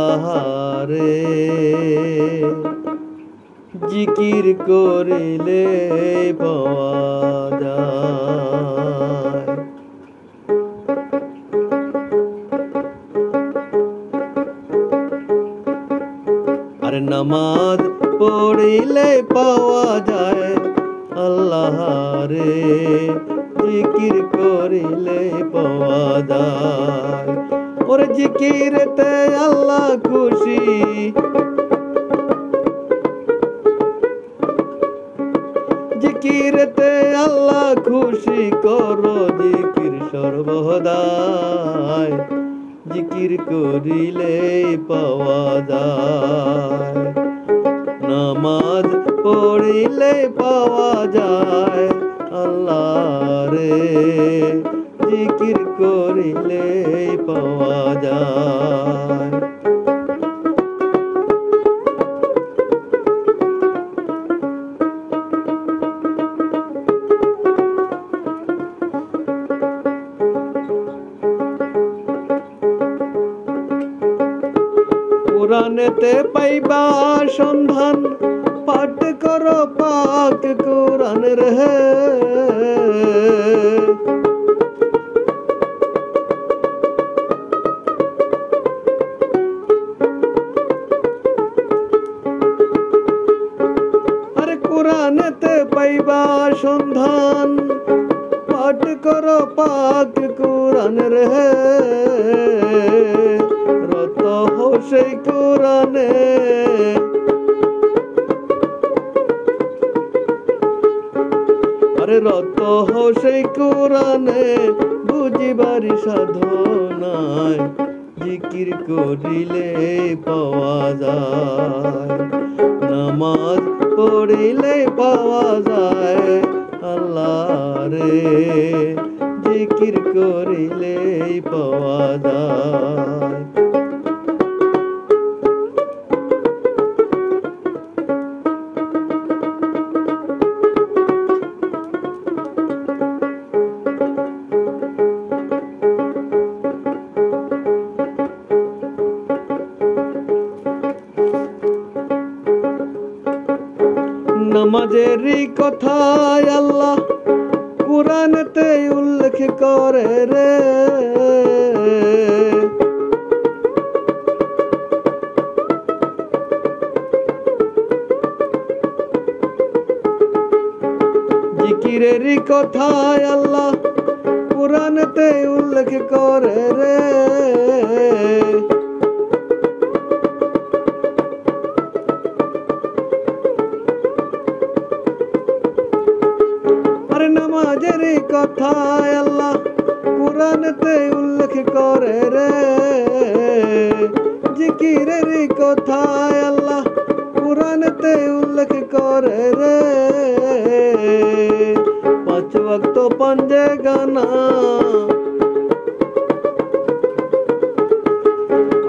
আল্লাহ রে জিকির করিলে পাওয়া যায়। আর নামাজ পড়িলে পাওয়া যায় আল্লাহ রে জিকির করিলে পাওয়া যায়। ওরে জিকিরতে আল্লাহ খুশি, জিকিরতে আল্লাহ খুশি করো জিকির সর্বদাই, জিকির করিলে পাওয়া যায়। নামাজ পড়িলে পাওয়া যায় আল্লাহ রে জিকির করিলে পাওয়া যায়। কোরআনেতে পাইবা সন্ধান, পাঠ করো পাক কোরআন রে। আরে কোরআনেতে পাইবা সন্ধান, পাঠ করো পাক কোরআন রে। রত হও সেই কোরআনে, আরে রত হও সেই কোরআনে বুঝিবারি সাধনায়, জিকির করিলে পাওয়া যায়। নামাজ পড়িলে পাওয়া যায় আল্লাহ রে জিকির করিলে পাওয়া যায়। নামাজেরই কথায় আল্লাহ কোরআনেতে উল্লেখ করে রে। জিকিরেরই কথায় আল্লাহ কোরআনেতে উল্লেখ করে রে। নামাজের কথায় আল্লাহ কোরআনেতে উল্লেখ করে রে। জিকিরের কথায় আল্লাহ কোরআনেতে উল্লেখ করে রে। পাঁচ ওয়াক্ত পাঞ্জে গানা,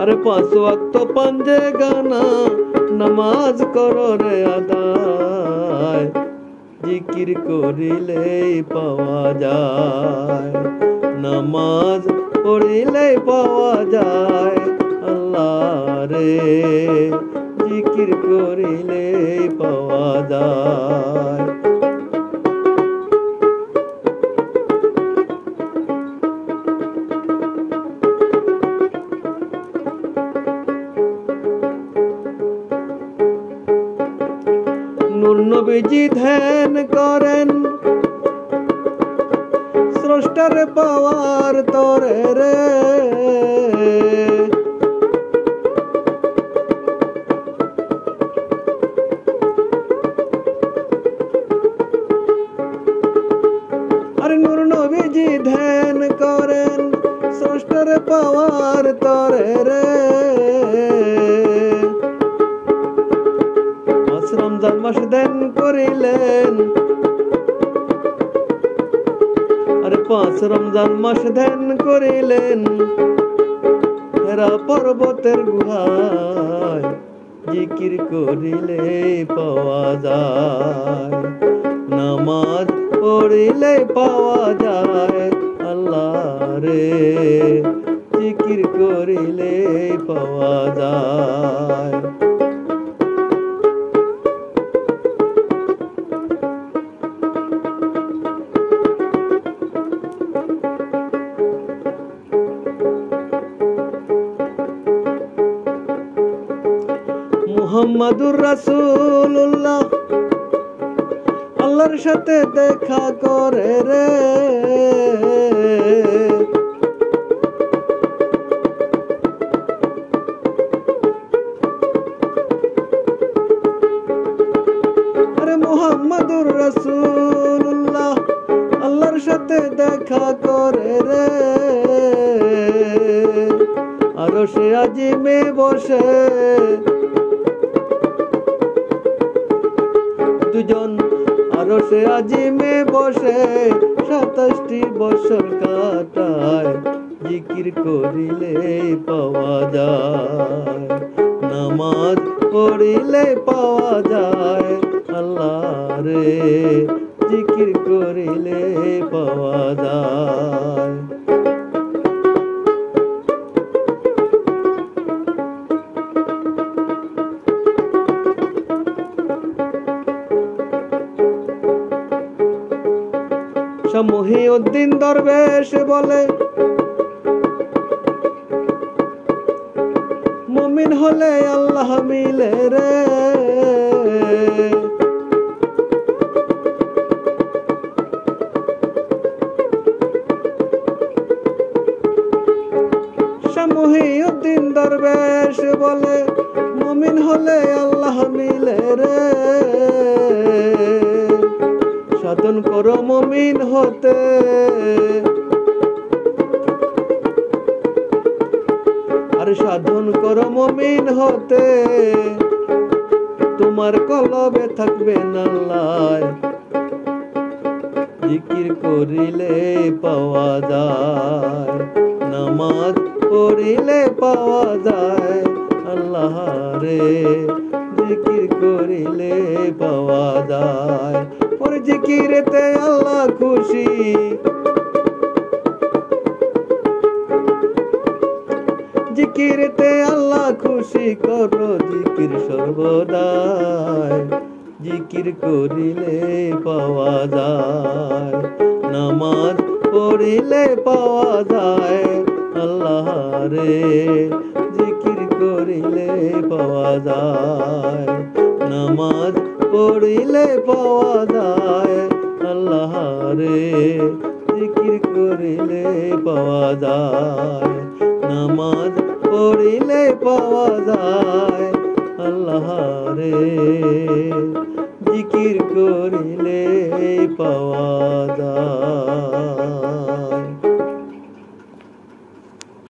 আরে পাঁচ ওয়াক্ত পাঞ্জে গানা নামাজ করো রে আদায়, জিকির করিলে পাওয়া যায়। নামাজ পড়িলে পাওয়া যায় আল্লাহ রে জিকির করিলে পাওয়া যায়। নূর নবীজি ধ্যান করেন স্রষ্টার পাওয়ার তরে রে। আরে নূর নবীজি ধ্যান করেন স্রষ্টার পাওয়ার তরে রে। রমজান মাস ধ্যান করিলেন, আরে পাঁচ রমজান মাস ধ্যান করিলেন হেরা পর্বতের গুহায়, জিকির করিলে পাওয়া যায়। নামাজ পড়িলে পাওয়া যায় আল্লাহ রে জিকির জিকির করিলে পাওয়া যায়। মুহাম্মাদুর রাসূলুল্লাহ আল্লাহর সাথে দেখা করে রে, আরে মুহাম্মাদুর রাসূলুল্লাহ আল্লাহর সাথে দেখা করে রে, আরশে আজিমে বসে দুজন, আরশে আজিমে বসে 27টি বছর কাটায়, জিকির করিলে পাওয়া যায়, নামাজ পড়িলে পাওয়া যায় আল্লাহ রে, জিকির করিলে পাওয়া যায়। মহিউদ্দিন দরবেশ বলে মুমিন হলে আল্লাহ মিলে রে, মহিউদ্দিন দরবেশ বলে মুমিন হলে আল্লাহ মিলে রে, সাধন করো মুমিন হতে, আর সাধন করো মুমিন হতে, তোমার কলবে থাকবে না লাই, জিকির করিলে পাওয়া যায়, নামাজ পড়িলে পাওয়া যায় আল্লাহ রে, জিকির করিলে পাওয়া যায়। ওর জিকিরেতে আল্লাহ খুশি, জিকিরেতে আল্লাহ খুশি, করো জিকির সর্বদাই, জিকির করিলে পাওয়া যায়, নামাজ পড়িলে পাওয়া যায় আল্লাহ রে, জিকির করিলে পাওয়া যায়, নামাজ পড়িলে পাওয়া যায় আল্লাহ রে, জিকির করিলে পাওয়া যায়, নামাজ পড়িলে পাওয়া যায় আল্লাহ রে, জিকির করিলে পাওয়া যায়।